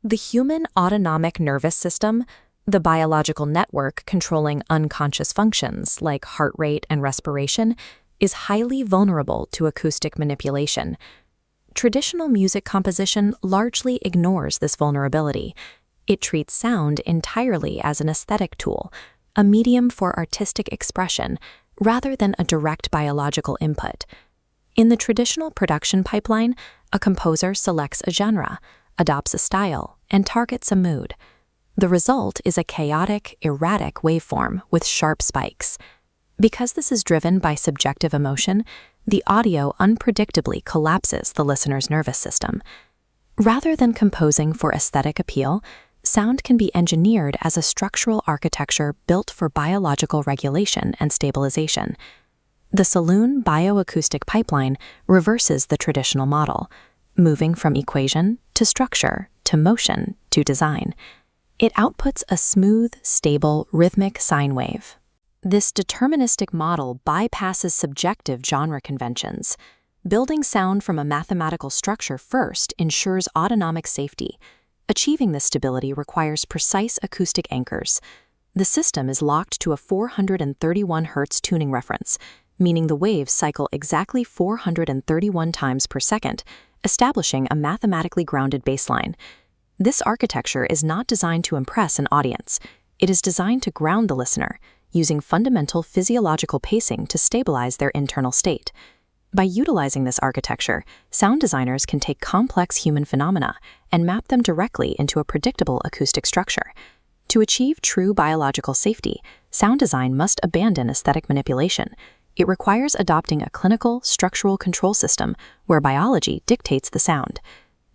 The human autonomic nervous system, the biological network controlling unconscious functions like heart rate and respiration, is highly vulnerable to acoustic manipulation. Traditional music composition largely ignores this vulnerability. It treats sound entirely as an aesthetic tool, a medium for artistic expression, rather than a direct biological input. In the traditional production pipeline, a composer selects a genre, adopts a style, and targets a mood. The result is a chaotic, erratic waveform with sharp spikes. Because this is driven by subjective emotion, the audio unpredictably collapses the listener's nervous system. Rather than composing for aesthetic appeal, sound can be engineered as a structural architecture built for biological regulation and stabilization. The Solune bioacoustic pipeline reverses the traditional model, moving from equation to structure to motion to design. It outputs a smooth, stable, rhythmic sine wave. This deterministic model bypasses subjective genre conventions. Building sound from a mathematical structure first ensures autonomic safety. Achieving this stability requires precise acoustic anchors. The system is locked to a 431 Hz tuning reference, meaning the waves cycle exactly 431 times per second, establishing a mathematically grounded baseline. This architecture is not designed to impress an audience. It is designed to ground the listener, using fundamental physiological pacing to stabilize their internal state. By utilizing this architecture, sound designers can take complex human phenomena and map them directly into a predictable acoustic structure. To achieve true biological safety, sound design must abandon aesthetic manipulation. It requires adopting a clinical, structural control system where biology dictates the sound.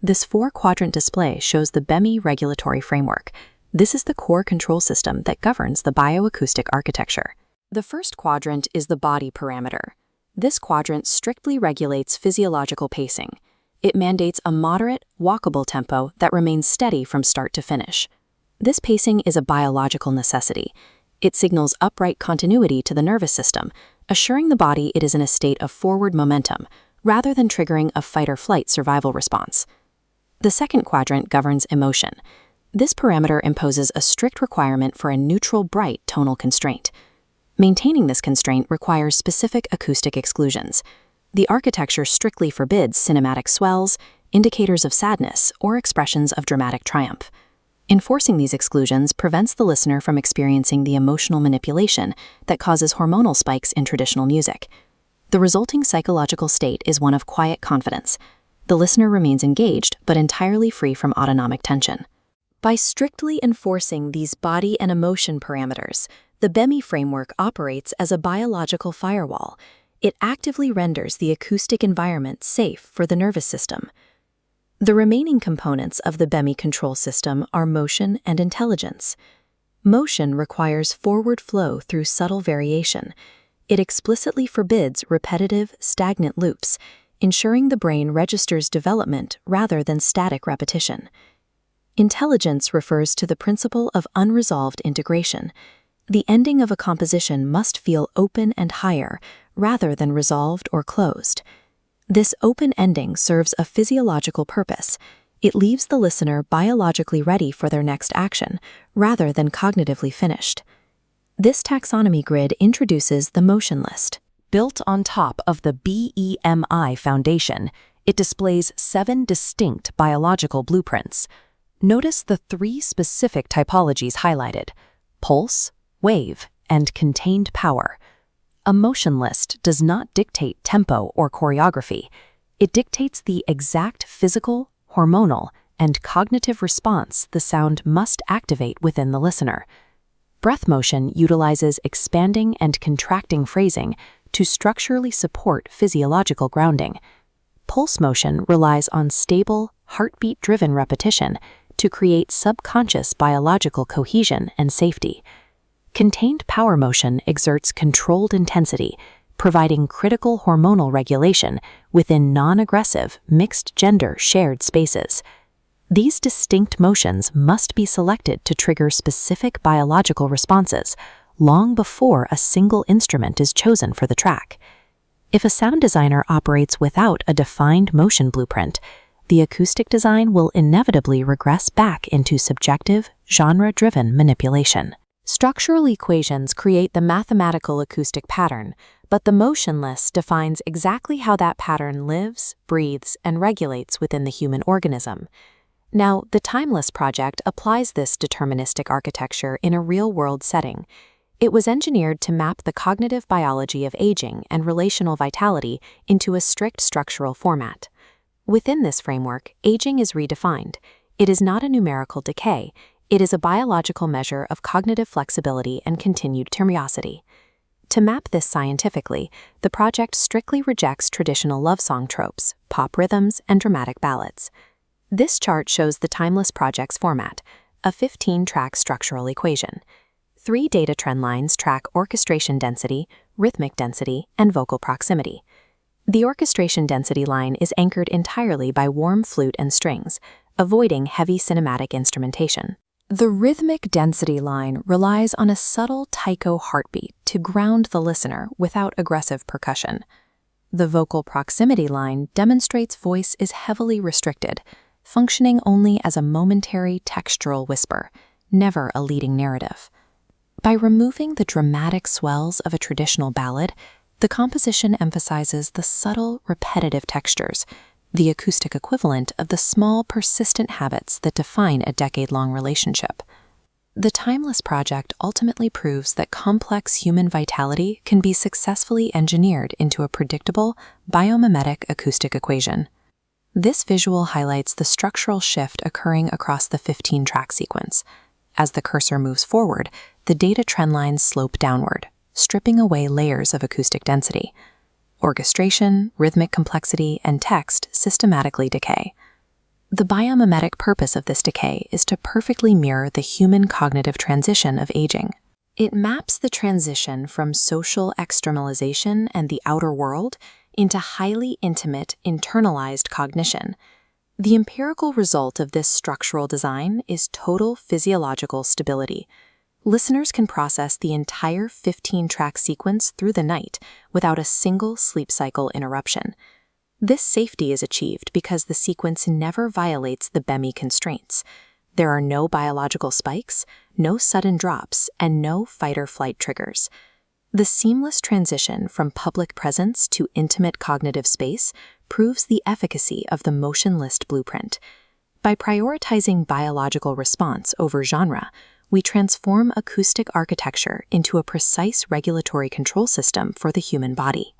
This four-quadrant display shows the BEMI regulatory framework. This is the core control system that governs the bioacoustic architecture. The first quadrant is the body parameter. This quadrant strictly regulates physiological pacing. It mandates a moderate, walkable tempo that remains steady from start to finish. This pacing is a biological necessity. It signals upright continuity to the nervous system, assuring the body it is in a state of forward momentum, rather than triggering a fight-or-flight survival response. The second quadrant governs emotion. This parameter imposes a strict requirement for a neutral, bright tonal constraint. Maintaining this constraint requires specific acoustic exclusions. The architecture strictly forbids cinematic swells, indicators of sadness, or expressions of dramatic triumph. Enforcing these exclusions prevents the listener from experiencing the emotional manipulation that causes hormonal spikes in traditional music. The resulting psychological state is one of quiet confidence. The listener remains engaged but entirely free from autonomic tension. By strictly enforcing these body and emotion parameters, the BEMI framework operates as a biological firewall. It actively renders the acoustic environment safe for the nervous system. The remaining components of the BEMI control system are motion and intelligence. Motion requires forward flow through subtle variation. It explicitly forbids repetitive, stagnant loops, ensuring the brain registers development rather than static repetition. Intelligence refers to the principle of unresolved integration. The ending of a composition must feel open and higher, rather than resolved or closed. This open ending serves a physiological purpose. It leaves the listener biologically ready for their next action, rather than cognitively finished. This taxonomy grid introduces the motion list. Built on top of the BEMI foundation, it displays 7 distinct biological blueprints. Notice the 3 specific typologies highlighted: pulse, wave, and contained power. A motion list does not dictate tempo or choreography. It dictates the exact physical, hormonal, and cognitive response the sound must activate within the listener. Breath motion utilizes expanding and contracting phrasing to structurally support physiological grounding. Pulse motion relies on stable, heartbeat-driven repetition to create subconscious biological cohesion and safety. Contained power motion exerts controlled intensity, providing critical hormonal regulation within non-aggressive, mixed-gender shared spaces. These distinct motions must be selected to trigger specific biological responses long before a single instrument is chosen for the track. If a sound designer operates without a defined motion blueprint, the acoustic design will inevitably regress back into subjective, genre-driven manipulation. Structural equations create the mathematical acoustic pattern, but the motionless defines exactly how that pattern lives, breathes, and regulates within the human organism. Now, the Timeless project applies this deterministic architecture in a real-world setting. It was engineered to map the cognitive biology of aging and relational vitality into a strict structural format. Within this framework, aging is redefined. It is not a numerical decay. It is a biological measure of cognitive flexibility and continued curiosity. To map this scientifically, the project strictly rejects traditional love song tropes, pop rhythms, and dramatic ballads. This chart shows the Timeless project's format, a 15-track structural equation. 3 data trend lines track orchestration density, rhythmic density, and vocal proximity. The orchestration density line is anchored entirely by warm flute and strings, avoiding heavy cinematic instrumentation. The rhythmic density line relies on a subtle taiko heartbeat to ground the listener without aggressive percussion. The vocal proximity line demonstrates voice is heavily restricted, functioning only as a momentary textural whisper, never a leading narrative. By removing the dramatic swells of a traditional ballad, the composition emphasizes the subtle, repetitive textures, the acoustic equivalent of the small, persistent habits that define a decade-long relationship. The Timeless project ultimately proves that complex human vitality can be successfully engineered into a predictable, biomimetic acoustic equation. This visual highlights the structural shift occurring across the 15-track sequence. As the cursor moves forward, the data trend lines slope downward, stripping away layers of acoustic density. Orchestration, rhythmic complexity, and text systematically decay. The biomimetic purpose of this decay is to perfectly mirror the human cognitive transition of aging. It maps the transition from social externalization and the outer world into highly intimate, internalized cognition. The empirical result of this structural design is total physiological stability. Listeners can process the entire 15-track sequence through the night without a single sleep cycle interruption. This safety is achieved because the sequence never violates the BEMI constraints. There are no biological spikes, no sudden drops, and no fight-or-flight triggers. The seamless transition from public presence to intimate cognitive space proves the efficacy of the motionless blueprint. By prioritizing biological response over genre, we transform acoustic architecture into a precise regulatory control system for the human body.